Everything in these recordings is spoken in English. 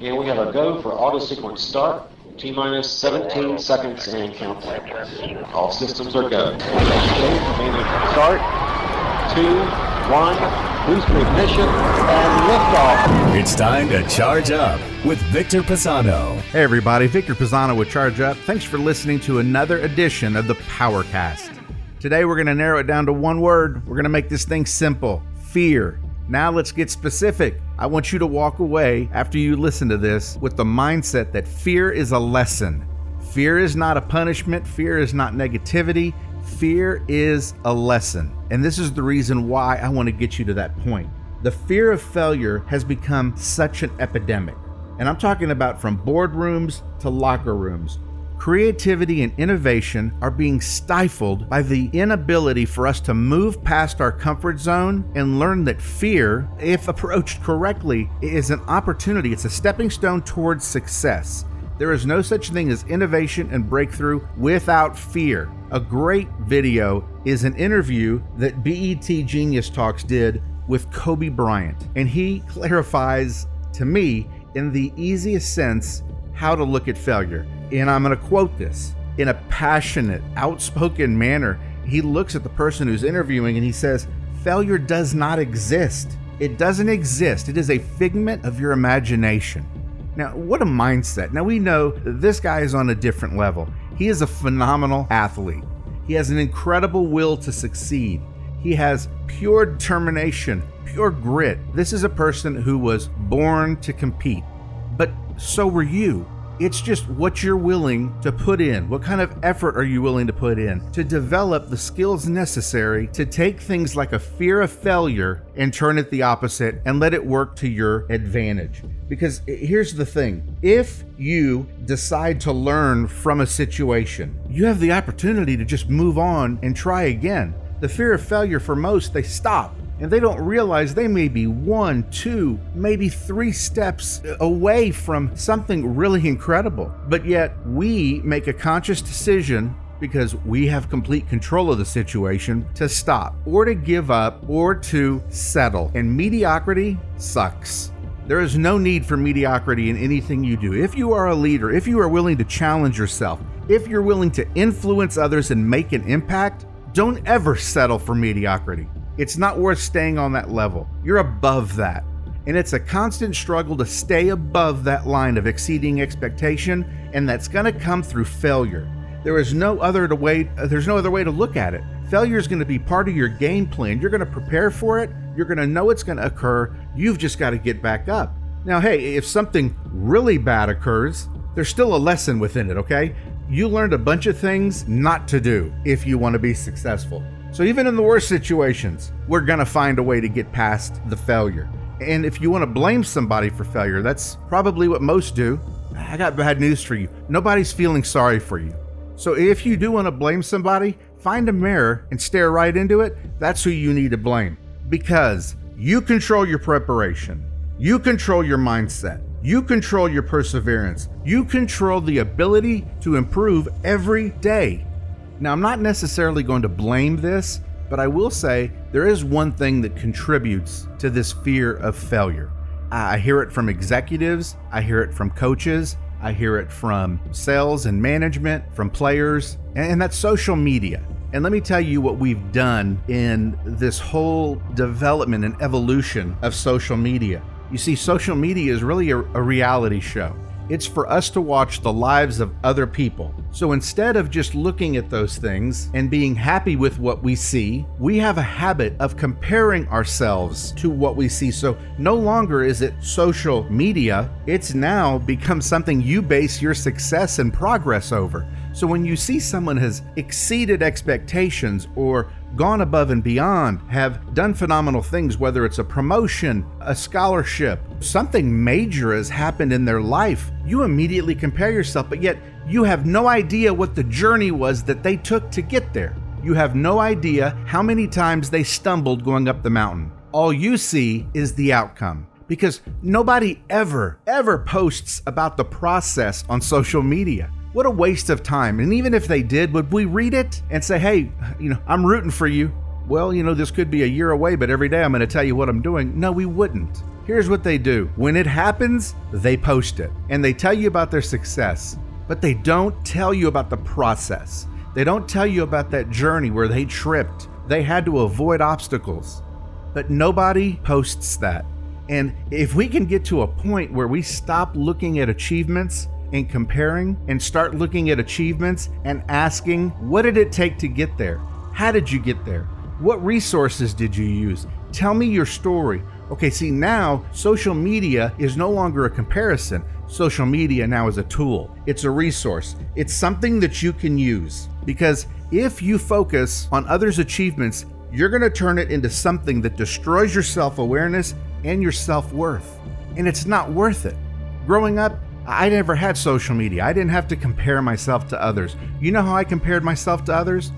And we have a go for auto sequence start. T-minus 17 seconds and counting. All systems are go. Start. 2, 1. Booster ignition and liftoff. It's time to charge up with Victor Pisano. Hey everybody, Victor Pisano with Charge Up. Thanks for listening to another edition of the Powercast. Today we're going to narrow it down to one word. We're going to make this thing simple. Fear. Now let's get specific. I want you to walk away after you listen to this with the mindset that fear is a lesson. Fear is not a punishment. Fear is not negativity. Fear is a lesson. And this is the reason why I want to get you to that point. The fear of failure has become such an epidemic. And I'm talking about from boardrooms to locker rooms. Creativity and innovation are being stifled by the inability for us to move past our comfort zone and learn that fear, if approached correctly, is an opportunity. It's a stepping stone towards success. There is no such thing as innovation and breakthrough without fear. A great video is an interview that BET Genius Talks did with Kobe Bryant, and he clarifies to me in the easiest sense how to look at failure. And I'm going to quote this in a passionate, outspoken manner. He looks at the person who's interviewing and he says, failure does not exist. It doesn't exist. It is a figment of your imagination. Now, what a mindset. Now, we know this guy is on a different level. He is a phenomenal athlete. He has an incredible will to succeed. He has pure determination, pure grit. This is a person who was born to compete. But so were you. It's just what you're willing to put in. What kind of effort are you willing to put in to develop the skills necessary to take things like a fear of failure and turn it the opposite and let it work to your advantage? Because here's the thing. If you decide to learn from a situation, you have the opportunity to just move on and try again. The fear of failure for most, they stop. And they don't realize they may be 1, 2, maybe 3 steps away from something really incredible. But yet we make a conscious decision because we have complete control of the situation to stop or to give up or to settle. And mediocrity sucks. There is no need for mediocrity in anything you do. If you are a leader, if you are willing to challenge yourself, if you're willing to influence others and make an impact, don't ever settle for mediocrity. It's not worth staying on that level. You're above that. And it's a constant struggle to stay above that line of exceeding expectation, and that's going to come through failure. There's no other way to look at it. Failure is going to be part of your game plan. You're going to prepare for it. You're going to know it's going to occur. You've just got to get back up. Now, hey, if something really bad occurs, there's still a lesson within it, okay? You learned a bunch of things not to do if you want to be successful. So even in the worst situations, we're going to find a way to get past the failure. And if you want to blame somebody for failure, that's probably what most do. I got bad news for you. Nobody's feeling sorry for you. So if you do want to blame somebody, find a mirror and stare right into it. That's who you need to blame. Because you control your preparation. You control your mindset. You control your perseverance. You control the ability to improve every day. Now, I'm not necessarily going to blame this, but I will say there is one thing that contributes to this fear of failure. I hear it from executives, I hear it from coaches, I hear it from sales and management, from players, and that's social media. And let me tell you what we've done in this whole development and evolution of social media. You see, social media is really a reality show. It's for us to watch the lives of other people. So instead of just looking at those things and being happy with what we see, we have a habit of comparing ourselves to what we see. So no longer is it social media, it's now become something you base your success and progress over. So when you see someone has exceeded expectations or gone above and beyond, have done phenomenal things, whether it's a promotion, a scholarship, something major has happened in their life, you immediately compare yourself, but yet you have no idea what the journey was that they took to get there. You have no idea how many times they stumbled going up the mountain. All you see is the outcome. Because nobody ever posts about the process on social media. What a waste of time. And even if they did, would we read it and say, hey, I'm rooting for you? Well, this could be a year away, but every day I'm going to tell you what I'm doing. No, we wouldn't. Here's what they do. When it happens, they post it and they tell you about their success, but they don't tell you about the process. They don't tell you about that journey where they tripped. They had to avoid obstacles, but nobody posts that. And if we can get to a point where we stop looking at achievements and comparing and start looking at achievements and asking, what did it take to get there? How did you get there? What resources did you use? Tell me your story. Okay, see, now social media is no longer a comparison. Social media now is a tool. It's a resource. It's something that you can use. Because if you focus on others' achievements, you're going to turn it into something that destroys your self-awareness and your self-worth. And it's not worth it. Growing up, I never had social media. I didn't have to compare myself to others. You know how I compared myself to others?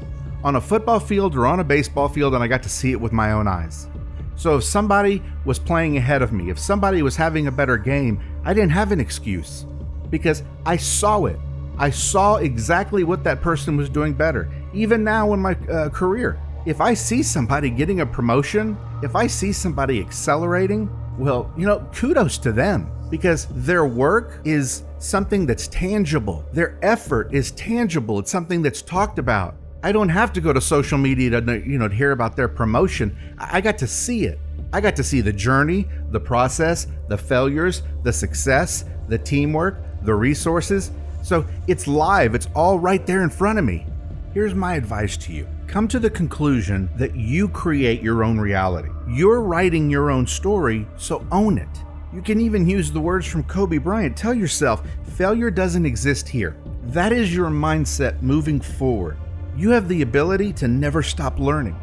On a football field or on a baseball field, and I got to see it with my own eyes. So if somebody was playing ahead of me, if somebody was having a better game, I didn't have an excuse because I saw it. I saw exactly what that person was doing better. Even now in my career, if I see somebody getting a promotion, if I see somebody accelerating, well, kudos to them because their work is something that's tangible. Their effort is tangible. It's something that's talked about. I don't have to go to social media to hear about their promotion. I got to see it. I got to see the journey, the process, the failures, the success, the teamwork, the resources. So it's live. It's all right there in front of me. Here's my advice to you. Come to the conclusion that you create your own reality. You're writing your own story, so own it. You can even use the words from Kobe Bryant. Tell yourself, failure doesn't exist here. That is your mindset moving forward. You have the ability to never stop learning.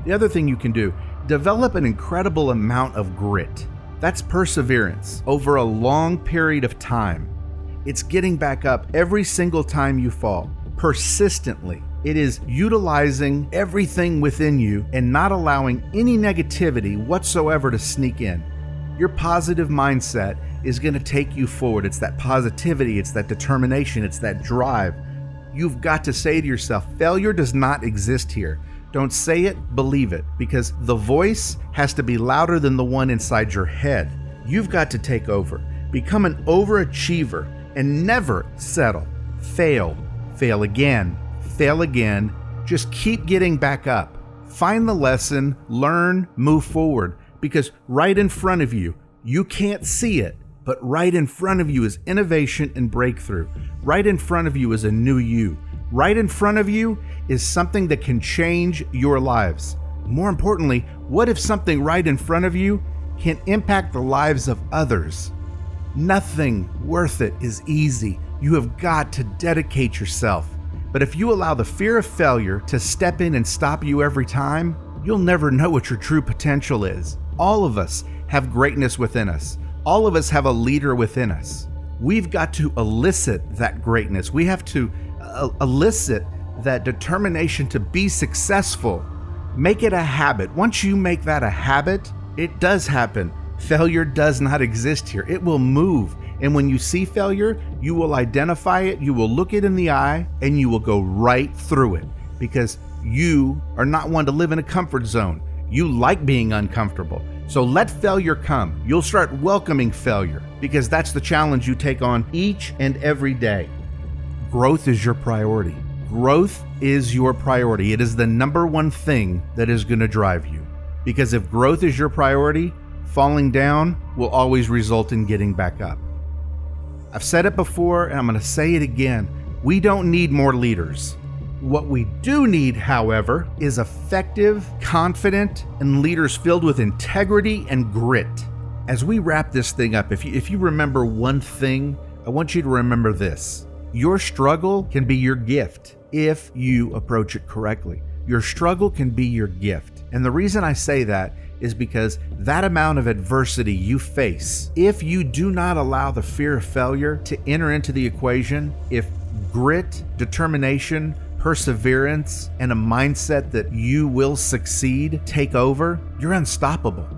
The other thing you can do, develop an incredible amount of grit. That's perseverance over a long period of time. It's getting back up every single time you fall, persistently. It is utilizing everything within you and not allowing any negativity whatsoever to sneak in. Your positive mindset is going to take you forward. It's that positivity, it's that determination, it's that drive. You've got to say to yourself, failure does not exist here. Don't say it, believe it, because the voice has to be louder than the one inside your head. You've got to take over. Become an overachiever and never settle. Fail again, just keep getting back up. Find the lesson, learn, move forward, because right in front of you, you can't see it, but right in front of you is innovation and breakthrough. Right in front of you is a new you. Right in front of you is something that can change your lives. More importantly, what if something right in front of you can impact the lives of others? Nothing worth it is easy. You have got to dedicate yourself. But if you allow the fear of failure to step in and stop you every time, you'll never know what your true potential is. All of us have greatness within us. All of us have a leader within us. We've got to elicit that greatness. We have to elicit that determination to be successful. Make it a habit. Once you make that a habit, it does happen. Failure does not exist here. It will move. And when you see failure, you will identify it, you will look it in the eye, and you will go right through it because you are not one to live in a comfort zone. You like being uncomfortable. So let failure come. You'll start welcoming failure because that's the challenge you take on each and every day. Growth is your priority. Growth is your priority. It is the number one thing that is going to drive you. Because if growth is your priority, falling down will always result in getting back up. I've said it before and I'm going to say it again. We don't need more leaders. What we do need, however, is effective, confident, and leaders filled with integrity and grit. As we wrap this thing up, if you remember one thing, I want you to remember this. Your struggle can be your gift if you approach it correctly. Your struggle can be your gift. And the reason I say that is because that amount of adversity you face, if you do not allow the fear of failure to enter into the equation, if grit, determination, perseverance, and a mindset that you will succeed take over, you're unstoppable.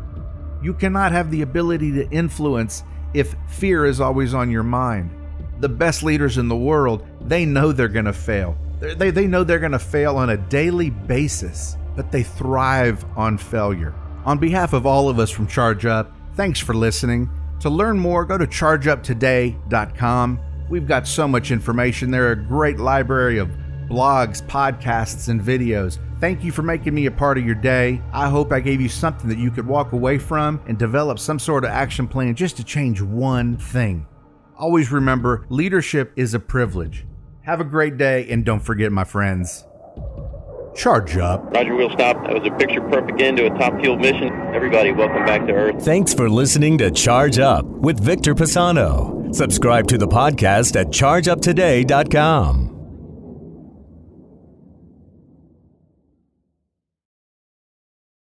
You cannot have the ability to influence if fear is always on your mind. The best leaders in the world, they know they're going to fail. They know they're going to fail on a daily basis, but they thrive on failure. On behalf of all of us from Charge Up, Thanks for listening. To learn more, go to chargeuptoday.com. We've got so much information there, a great library of blogs, podcasts, and videos. Thank you for making me a part of your day. I hope I gave you something that you could walk away from and develop some sort of action plan just to change one thing. Always remember, leadership is a privilege. Have a great day, and don't forget, my friends, charge up. Roger, we'll stop. That was a picture-perfect end to a top-fueled mission. Everybody, welcome back to Earth. Thanks for listening to Charge Up with Victor Pisano. Subscribe to the podcast at chargeuptoday.com.